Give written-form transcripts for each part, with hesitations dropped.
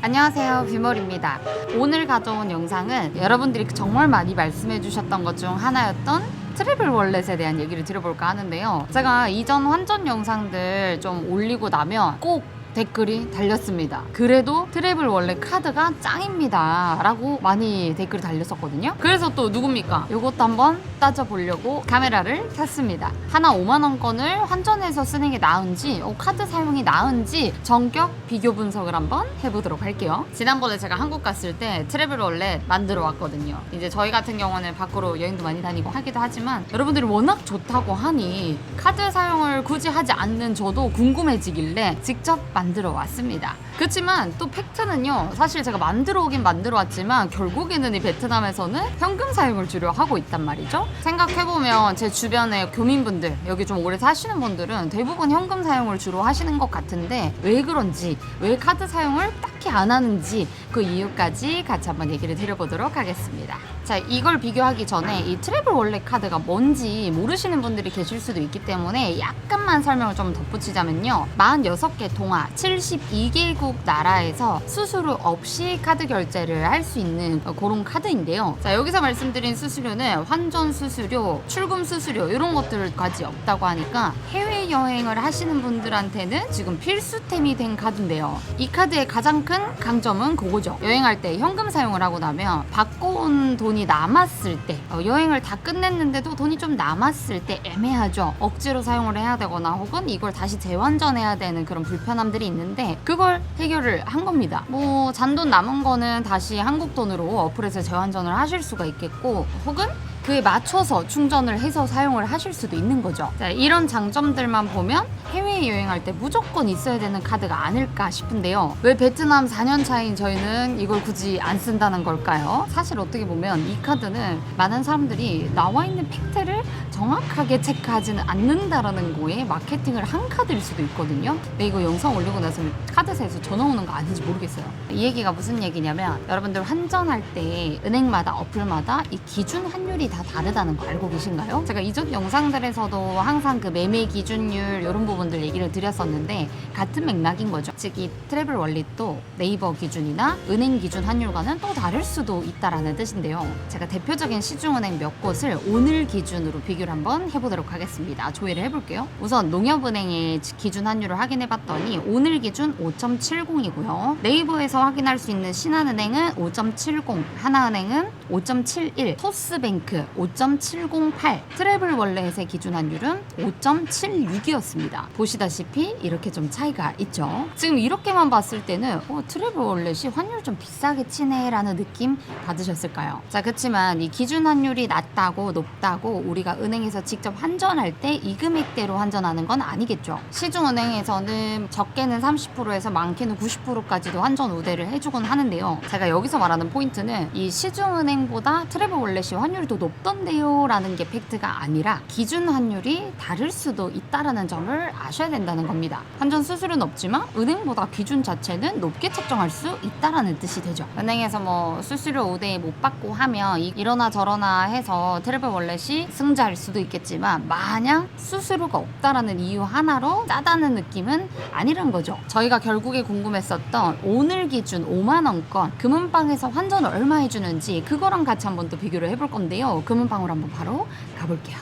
안녕하세요, 뷰머리입니다. 오늘 가져온 영상은 여러분들이 정말 많이 말씀해 주셨던 것 중 하나였던 트래블 월렛에 대한 얘기를 드려볼까 하는데요. 제가 이전 환전 영상들 좀 올리고 나면 꼭 댓글이 달렸습니다. 그래도 트래블 월렛 카드가 짱입니다 라고 많이 댓글이 달렸었거든요. 그래서 또 누굽니까? 이것도 한번 따져보려고 카메라를 켰습니다. 하나 5만원권을 환전해서 쓰는 게 나은지 카드 사용이 나은지 전격 비교 분석을 한번 해보도록 할게요. 지난번에 제가 한국 갔을 때 트래블 월렛 만들어 왔거든요. 이제 저희 같은 경우는 밖으로 여행도 많이 다니고 하기도 하지만 여러분들이 워낙 좋다고 하니 카드 사용을 굳이 하지 않는 저도 궁금해지길래 직접 만들어 왔습니다. 그렇지만 또 팩트는요, 사실 제가 만들어 오긴 만들어 왔지만 결국에는 이 베트남에서는 현금 사용을 주로 하고 있단 말이죠. 생각해보면 제 주변에 교민분들, 여기 좀 오래 사시는 분들은 대부분 현금 사용을 주로 하시는 것 같은데 왜 그런지, 왜 카드 사용을 딱히 안 하는지 그 이유까지 같이 한번 얘기를 드려보도록 하겠습니다. 자, 이걸 비교하기 전에 이 트래블 월렛 카드가 뭔지 모르시는 분들이 계실 수도 있기 때문에 약간만 설명을 좀 덧붙이자면요, 46개 동화 72개국 나라에서 수수료 없이 카드 결제를 할 수 있는 그런 카드인데요. 자, 여기서 말씀드린 수수료는 환전 수수료, 출금 수수료 이런 것들까지 없다고 하니까 해외여행을 하시는 분들한테는 지금 필수템이 된 카드인데요. 이 카드의 가장 큰 강점은 그거죠. 여행할 때 현금 사용을 하고 나면 받고 온 돈이 남았을 때, 여행을 다 끝냈는데도 돈이 좀 남았을 때 애매하죠. 억지로 사용을 해야 되거나 혹은 이걸 다시 재환전해야 되는 그런 불편함들이 있는데 그걸 해결을 한 겁니다. 뭐 잔돈 남은 거는 다시 한국 돈으로 어플에서 재환전을 하실 수가 있겠고, 혹은 그에 맞춰서 충전을 해서 사용을 하실 수도 있는 거죠. 자, 이런 장점들만 보면 해외여행할 때 무조건 있어야 되는 카드가 아닐까 싶은데요. 왜 베트남 4년 차인 저희는 이걸 굳이 안 쓴다는 걸까요? 사실 어떻게 보면 이 카드는 많은 사람들이 나와 있는 팩트를 정확하게 체크하지는 않는다라는 거에 마케팅을 한 카드일 수도 있거든요. 근데 이거 영상 올리고 나서 카드사에서 전화 오는 거 아닌지 모르겠어요. 이 얘기가 무슨 얘기냐면, 여러분들 환전할 때 은행마다 어플마다 이 기준 환율이 다 다르다는 거 알고 계신가요? 제가 이전 영상들에서도 항상 그 매매 기준율 이런 부분들 얘기를 드렸었는데 같은 맥락인 거죠. 즉 이 트래블 월렛도 네이버 기준이나 은행 기준 환율과는 또 다를 수도 있다라는 뜻인데요. 제가 대표적인 시중은행 몇 곳을 오늘 기준으로 비교를 한번 해보도록 하겠습니다. 조회를 해볼게요. 우선 농협은행의 기준 환율을 확인해봤더니 오늘 기준 5.70이고요. 네이버에서 확인할 수 있는 신한은행은 5.70, 하나은행은 5.71, 토스뱅크 5.708, 트래블 월렛의 기준 환율은 5.76이었습니다. 보시다시피 이렇게 좀 차이가 있죠. 지금 이렇게만 봤을 때는 트래블 월렛이 환율 좀 비싸게 치네 라는 느낌 받으셨을까요? 자, 그렇지만 이 기준 환율이 낮다고 높다고 우리가 은행에서 직접 환전할 때 이 금액대로 환전하는 건 아니겠죠. 시중은행에서는 적게는 30%에서 많게는 90%까지도 환전 우대를 해주곤 하는데요. 제가 여기서 말하는 포인트는 이 시중은행보다 트래블 월렛이 환율이 더 높던데요 라는 게 팩트가 아니라 기준 환율이 다를 수도 있다라는 점을 아셔야 된다는 겁니다. 환전 수수료는 없지만 은행보다 기준 자체는 높게 책정할 수 있다라는 뜻이 되죠. 은행에서 뭐 수수료 우대 못 받고 하면 이러나 저러나 해서 트래블 월렛이 승자일 수도 있겠지만 마냥 수수료가 없다라는 이유 하나로 짜다는 느낌은 아니란 거죠. 저희가 결국에 궁금했었던 오늘 기준 5만원권 금은방에서 환전을 얼마 해주는지 그거랑 같이 한번 또 비교를 해볼 건데요. 금은방으로 한번 바로 가볼게요.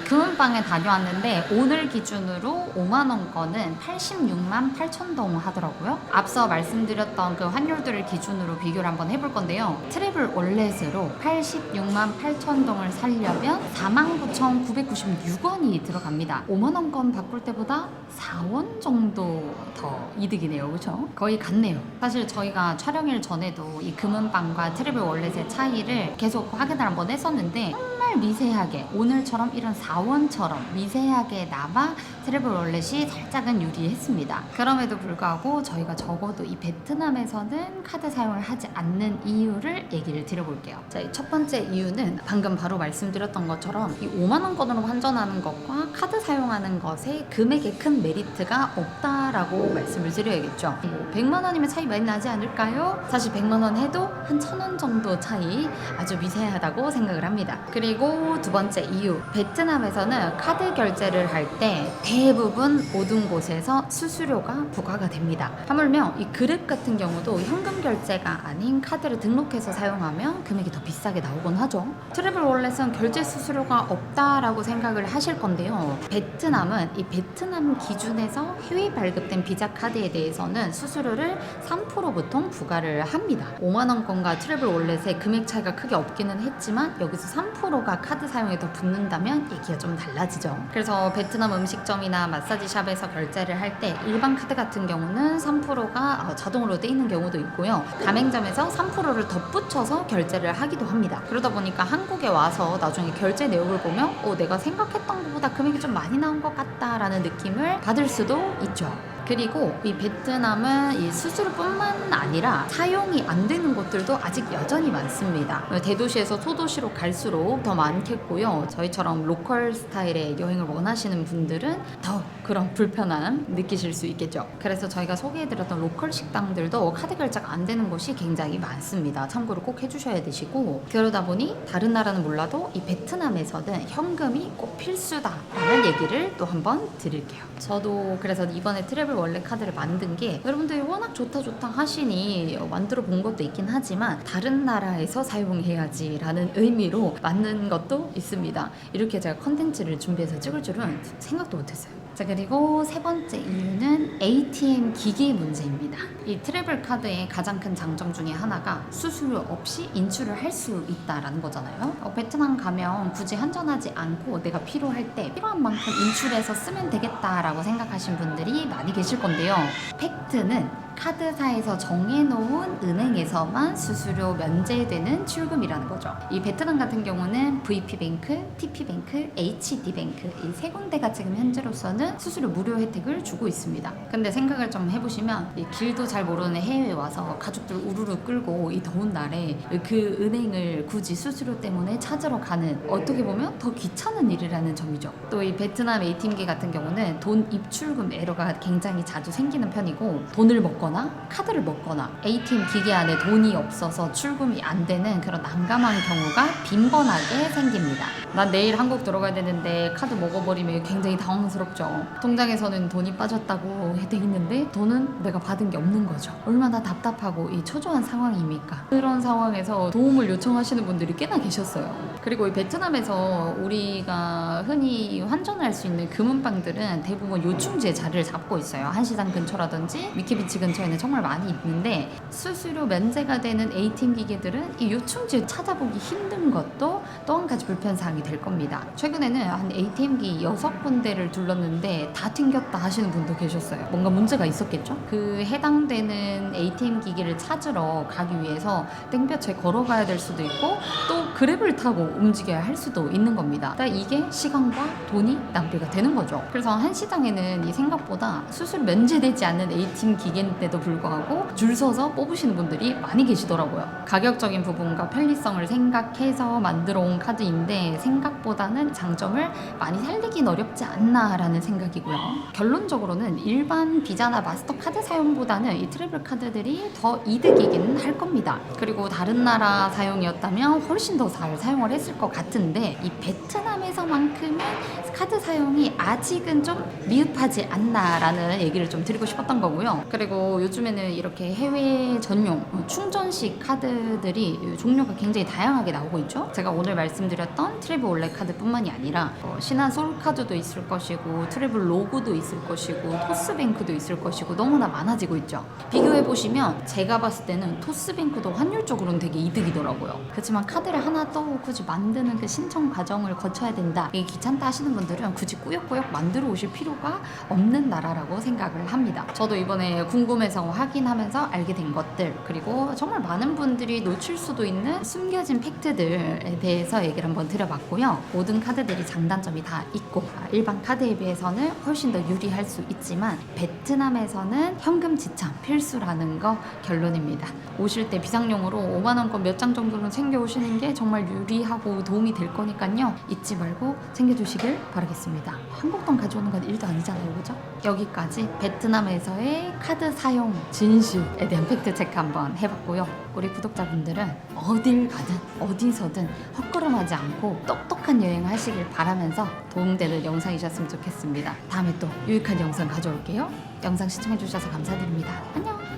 금은방에 다녀왔는데 오늘 기준으로 5만원권은 86만 8천 동 하더라고요. 앞서 말씀드렸던 그 환율들을 기준으로 비교를 한번 해볼 건데요. 트래블 월렛으로 86만 8천 동을 살려면 49,996원이 들어갑니다. 5만원권 바꿀 때보다 4원 정도 더 이득이네요. 그렇죠? 거의 같네요. 사실 저희가 촬영일 전에도 이 금은방과 트래블 월렛의 차이를 계속 확인을 한번 했었는데 정말 미세하게, 오늘처럼 이런 4원처럼 미세하게 남아 트래블 월렛이 살짝은 유리했습니다. 그럼에도 불구하고 저희가 적어도 이 베트남에서는 카드 사용을 하지 않는 이유를 얘기를 드려볼게요. 자, 첫 번째 이유는 방금 바로 말씀드렸던 것처럼 이 5만원권으로 환전하는 것과 카드 사용하는 것에 금액에 큰 메리트가 없다라고 말씀을 드려야겠죠. 100만원이면 차이 많이 나지 않을까요? 사실 100만원 해도 한 1000원 정도 차이, 아주 미세하다고 생각을 합니다. 그리고 두 번째 이유, 베트남에서는 베트남은 카드 결제를 할 때 대부분 모든 곳에서 수수료가 부과가 됩니다. 하물며 이 그랩 같은 경우도 현금 결제가 아닌 카드를 등록해서 사용하면 금액이 더 비싸게 나오곤 하죠. 트래블 월렛은 결제 수수료가 없다라고 생각을 하실 건데요. 베트남은 이 베트남 기준에서 해외 발급된 비자 카드에 대해서는 수수료를 3% 보통 부과를 합니다. 5만 원권과 트래블 월렛의 금액 차이가 크게 없기는 했지만 여기서 3%가 카드 사용에 더 붙는다면 얘기가 좀 달라지죠. 그래서 베트남 음식점이나 마사지샵에서 결제를 할 때 일반 카드 같은 경우는 3%가 자동으로 떼 있는 경우도 있고요. 가맹점에서 3%를 덧붙여서 결제를 하기도 합니다. 그러다 보니까 한국에 와서 나중에 결제 내역을 보면 내가 생각했던 것보다 금액이 좀 많이 나온 것 같다라는 느낌을 받을 수도 있죠. 그리고 이 베트남은 이 수수료뿐만 아니라 사용이 안 되는 곳들도 아직 여전히 많습니다. 대도시에서 소도시로 갈수록 더 많겠고요. 저희처럼 로컬 스타일의 여행을 원하시는 분들은 더 그런 불편함 느끼실 수 있겠죠. 그래서 저희가 소개해드렸던 로컬 식당들도 카드 결제가 안 되는 곳이 굉장히 많습니다. 참고로 꼭 해주셔야 되시고, 그러다 보니 다른 나라는 몰라도 이 베트남에서는 현금이 꼭 필수다라는 얘기를 또 한번 드릴게요. 저도 그래서 이번에 트래블 월렛 카드를 만든 게 여러분들이 워낙 좋다 하시니 만들어 본 것도 있긴 하지만 다른 나라에서 사용해야지 라는 의미로 만든 것도 있습니다. 이렇게 제가 컨텐츠를 준비해서 찍을 줄은 생각도 못했어요. 자, 그리고 세 번째 이유는 ATM 기기 문제입니다. 이 트래블 카드의 가장 큰 장점 중에 하나가 수수료 없이 인출을 할 수 있다라는 거잖아요. 베트남 가면 굳이 환전하지 않고 내가 필요할 때 필요한 만큼 인출해서 쓰면 되겠다라고 생각하신 분들이 많이 계실 건데요. 팩트는 카드사에서 정해놓은 은행에서만 수수료 면제되는 출금이라는 거죠. 이 베트남 같은 경우는 VP뱅크, TP뱅크, HD뱅크 이 세 군데가 지금 현재로서는 수수료 무료 혜택을 주고 있습니다. 근데 생각을 좀 해보시면 이 길도 잘 모르는 해외에 와서 가족들 우르르 끌고 이 더운 날에 그 은행을 굳이 수수료 때문에 찾으러 가는, 어떻게 보면 더 귀찮은 일이라는 점이죠. 또 이 베트남 ATM기 같은 경우는 돈 입출금 에러가 굉장히 자주 생기는 편이고, 돈을 먹거나 카드를 먹거나 ATM 기계 안에 돈이 없어서 출금이 안 되는 그런 난감한 경우가 빈번하게 생깁니다. 난 내일 한국 들어가야 되는데 카드 먹어버리면 굉장히 당황스럽죠. 통장에서는 돈이 빠졌다고 돼 있는데 돈은 내가 받은 게 없는 거죠. 얼마나 답답하고 이 초조한 상황입니까? 그런 상황에서 도움을 요청하시는 분들이 꽤나 계셨어요. 그리고 이 베트남에서 우리가 흔히 환전할 수 있는 금은방들은 대부분 요충지에 자리를 잡고 있어요. 한시장 근처라든지 미키비치 근처에는 정말 많이 있는데, 수수료 면제가 되는 ATM 기계들은 이 요충지에 찾아보기 힘든 것도 또 한 가지 불편사항이 될 겁니다. 최근에는 한 ATM기 6군데를 둘렀는데 다 튕겼다 하시는 분도 계셨어요. 뭔가 문제가 있었겠죠? 그 해당되는 ATM 기기를 찾으러 가기 위해서 땡볕에 걸어가야 될 수도 있고 또 그랩을 타고 움직여야 할 수도 있는 겁니다. 그러니까 이게 시간과 돈이 낭비가 되는 거죠. 그래서 한 시장에는 이 생각보다 수수료 면제되지 않는 ATM 기계인데도 불구하고 줄 서서 뽑으시는 분들이 많이 계시더라고요. 가격적인 부분과 편리성을 생각해서 만들어 온 카드인데 생각보다는 장점을 많이 살리긴 어렵지 않나라는 생각이고요. 결론적으로는 일반 비자나 마스터카드 사용보다는 이 트래블 카드들이 더 이득이긴 할 겁니다. 그리고 다른 나라 사용이었다면 훨씬 더 잘 사용을 했을 것 같은데, 이 베트남에서만큼은 카드 사용이 아직은 좀 미흡하지 않나라는 얘기를 좀 드리고 싶었던 거고요. 그리고 요즘에는 이렇게 해외 전용 충전식 카드들이 종류가 굉장히 다양하게 나오고 있죠. 제가 오늘 말씀드렸던 트래블 월렛 카드뿐만이 아니라 신한 솔카드도 있을 것이고 트래블 로그도 있을 것이고 토스뱅크도 있을 것이고 너무나 많아지고 있죠. 비교해보시면 제가 봤을 때는 토스뱅크도 환율적으로는 되게 이득이더라고요. 그렇지만 카드를 하나 또 굳이 만드는 그 신청 과정을 거쳐야 된다, 이게 귀찮다 하시는 분들은 굳이 꾸역꾸역 만들어 오실 필요가 없는 나라라고 생각을 합니다. 저도 이번에 궁금해서 확인하면서 알게 된 것들, 그리고 정말 많은 분들이 놓칠 수도 있는 숨겨진 팩트들에 대해서 얘기를 한번 드려봤고요. 모든 카드들이 장단점이 다 있고 일반 카드에 비해서는 훨씬 더 유리할 수 있지만 베트남에서는 현금 지참 필수라는 거 결론입니다. 오실 때 비상용으로 5만 원권 몇 장 정도는 챙겨 오시는 게 정말 유리하고 도움이 될 거니까요. 잊지 말고 챙겨주시길 바라겠습니다. 한국 돈 가져오는 건 일도 아니잖아요, 그죠? 여기까지 베트남에서의 카드 사용 사용 진실에 대한 팩트 체크 한번 해봤고요. 우리 구독자분들은 어딜 가든 어디서든 헛걸음하지 않고 똑똑한 여행 하시길 바라면서 도움되는 영상이셨으면 좋겠습니다. 다음에 또 유익한 영상 가져올게요. 영상 시청해주셔서 감사드립니다. 안녕.